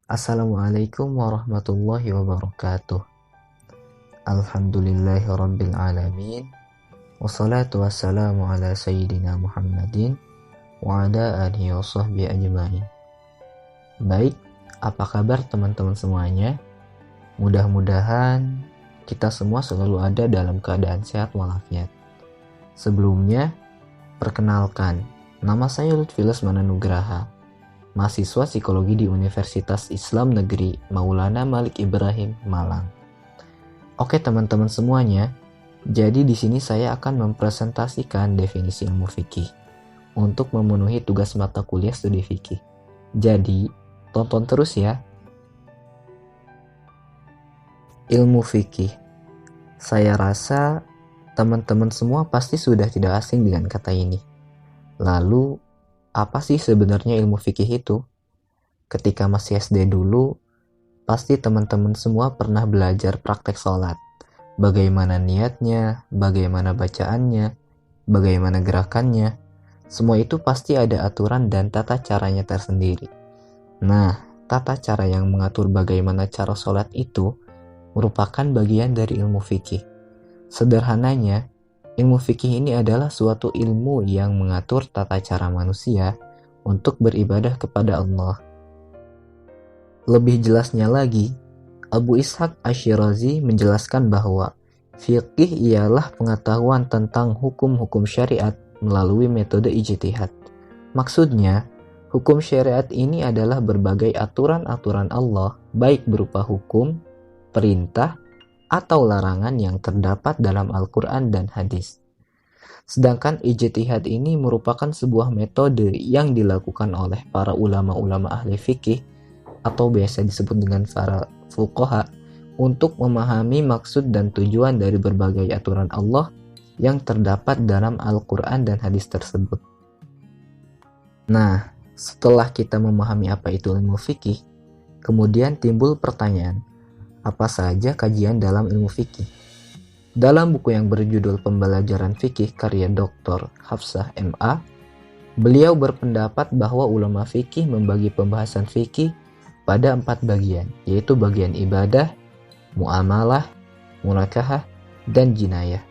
Assalamualaikum warahmatullahi wabarakatuh. Alhamdulillahirabbil alamin. Wassalatu wassalamu ala sayyidina Muhammadin wa ala alihi wa sahbihi ajma'in. Baik, apa kabar teman-teman semuanya? Mudah-mudahan kita semua selalu ada dalam keadaan sehat walafiat. Sebelumnya, perkenalkan, nama saya Lutfi Lesmana Nugraha, mahasiswa psikologi di Universitas Islam Negeri Maulana Malik Ibrahim, Malang. Oke teman-teman semuanya, jadi di sini saya akan mempresentasikan definisi ilmu fikih untuk memenuhi tugas mata kuliah studi fikih. Jadi, tonton terus ya. Ilmu fikih. Saya rasa teman-teman semua pasti sudah tidak asing dengan kata ini. Lalu, apa sih sebenarnya ilmu fikih itu? Ketika masih SD dulu, pasti teman-teman semua pernah belajar praktek sholat. Bagaimana niatnya, bagaimana bacaannya, bagaimana gerakannya. Semua itu pasti ada aturan dan tata caranya tersendiri. Nah, tata cara yang mengatur bagaimana cara sholat itu merupakan bagian dari ilmu fikih. Sederhananya, ilmu fikih ini adalah suatu ilmu yang mengatur tata cara manusia untuk beribadah kepada Allah. Lebih jelasnya lagi, Abu Ishaq Ash-Shirazi menjelaskan bahwa fikih ialah pengetahuan tentang hukum-hukum syariat melalui metode ijtihad. Maksudnya, hukum syariat ini adalah berbagai aturan-aturan Allah, baik berupa hukum, perintah, atau larangan yang terdapat dalam Al-Quran dan hadis. Sedangkan ijtihad ini merupakan sebuah metode yang dilakukan oleh para ulama-ulama ahli fikih atau biasa disebut dengan para fuqaha untuk memahami maksud dan tujuan dari berbagai aturan Allah yang terdapat dalam Al-Quran dan hadis tersebut. Nah, setelah kita memahami apa itu ilmu fikih, kemudian timbul pertanyaan, apa saja kajian dalam ilmu fikih? Dalam buku yang berjudul Pembelajaran Fikih karya Dr. Hafsah MA, beliau berpendapat bahwa ulama fikih membagi pembahasan fikih pada 4 bagian, yaitu bagian ibadah, muamalah, munakahah, dan jinayah.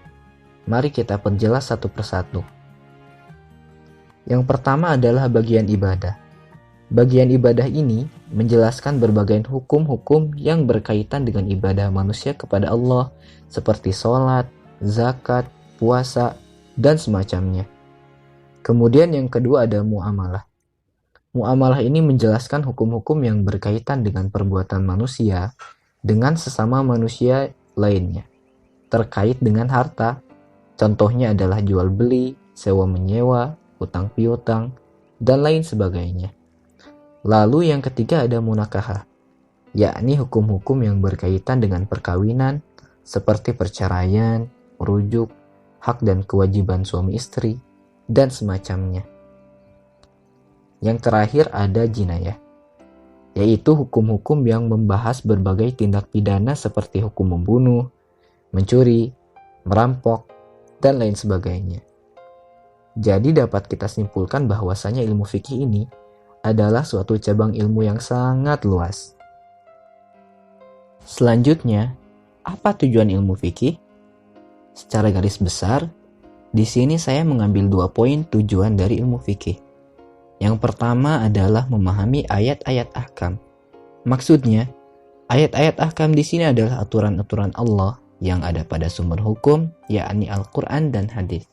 Mari kita perjelas satu persatu. Yang pertama adalah bagian ibadah. Bagian ibadah ini menjelaskan berbagai hukum-hukum yang berkaitan dengan ibadah manusia kepada Allah seperti sholat, zakat, puasa, dan semacamnya. Kemudian yang kedua ada muamalah. Muamalah ini menjelaskan hukum-hukum yang berkaitan dengan perbuatan manusia dengan sesama manusia lainnya terkait dengan harta. Contohnya adalah jual beli, sewa menyewa, hutang piutang, dan lain sebagainya. Lalu yang ketiga ada munakahah, yakni hukum-hukum yang berkaitan dengan perkawinan seperti perceraian, merujuk, hak dan kewajiban suami istri, dan semacamnya. Yang terakhir ada jinayah, yaitu hukum-hukum yang membahas berbagai tindak pidana seperti hukum membunuh, mencuri, merampok, dan lain sebagainya. Jadi dapat kita simpulkan bahwasanya ilmu fikih ini adalah suatu cabang ilmu yang sangat luas. Selanjutnya, apa tujuan ilmu fikih? Secara garis besar, di sini saya mengambil 2 poin tujuan dari ilmu fikih. Yang pertama adalah memahami ayat-ayat ahkam. Maksudnya, ayat-ayat ahkam di sini adalah aturan-aturan Allah yang ada pada sumber hukum, yakni Al-Quran dan hadis.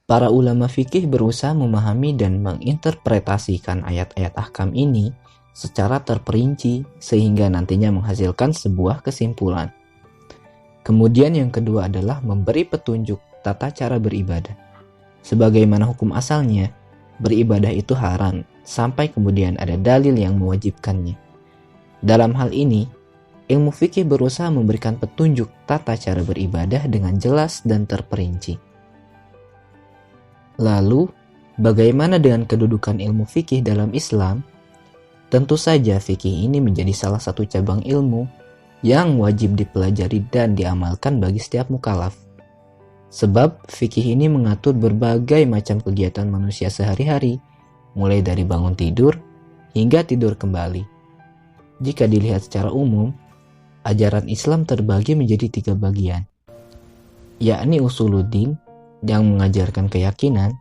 Para ulama fikih berusaha memahami dan menginterpretasikan ayat-ayat ahkam ini secara terperinci sehingga nantinya menghasilkan sebuah kesimpulan. Kemudian yang kedua adalah memberi petunjuk tata cara beribadah. Sebagaimana hukum asalnya, beribadah itu haram sampai kemudian ada dalil yang mewajibkannya. Dalam hal ini, ilmu fikih berusaha memberikan petunjuk tata cara beribadah dengan jelas dan terperinci. Lalu, bagaimana dengan kedudukan ilmu fikih dalam Islam? Tentu saja fikih ini menjadi salah satu cabang ilmu yang wajib dipelajari dan diamalkan bagi setiap mukallaf. Sebab fikih ini mengatur berbagai macam kegiatan manusia sehari-hari, mulai dari bangun tidur hingga tidur kembali. Jika dilihat secara umum, ajaran Islam terbagi menjadi 3 bagian, yakni usuluddin yang mengajarkan keyakinan,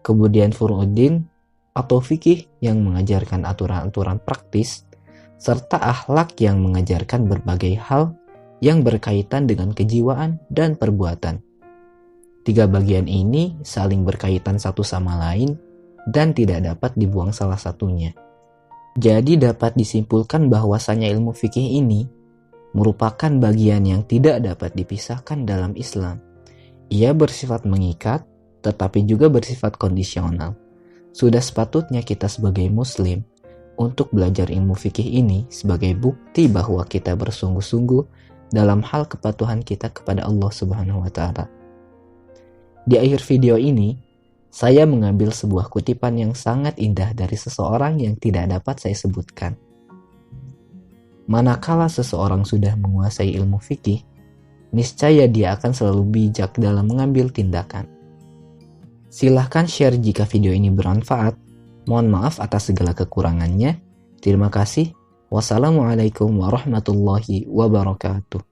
kemudian furu'uddin atau fikih yang mengajarkan aturan-aturan praktis, serta akhlak yang mengajarkan berbagai hal yang berkaitan dengan kejiwaan dan perbuatan. 3 bagian ini saling berkaitan satu sama lain dan tidak dapat dibuang salah satunya. Jadi dapat disimpulkan bahwasanya ilmu fikih ini merupakan bagian yang tidak dapat dipisahkan dalam Islam. Ia bersifat mengikat, tetapi juga bersifat kondisional. Sudah sepatutnya kita sebagai muslim untuk belajar ilmu fikih ini sebagai bukti bahwa kita bersungguh-sungguh dalam hal kepatuhan kita kepada Allah Subhanahu wa Ta'ala. Di akhir video ini, saya mengambil sebuah kutipan yang sangat indah dari seseorang yang tidak dapat saya sebutkan. Manakala seseorang sudah menguasai ilmu fikih, niscaya dia akan selalu bijak dalam mengambil tindakan. Silahkan share jika video ini bermanfaat. Mohon maaf atas segala kekurangannya. Terima kasih. Wassalamualaikum warahmatullahi wabarakatuh.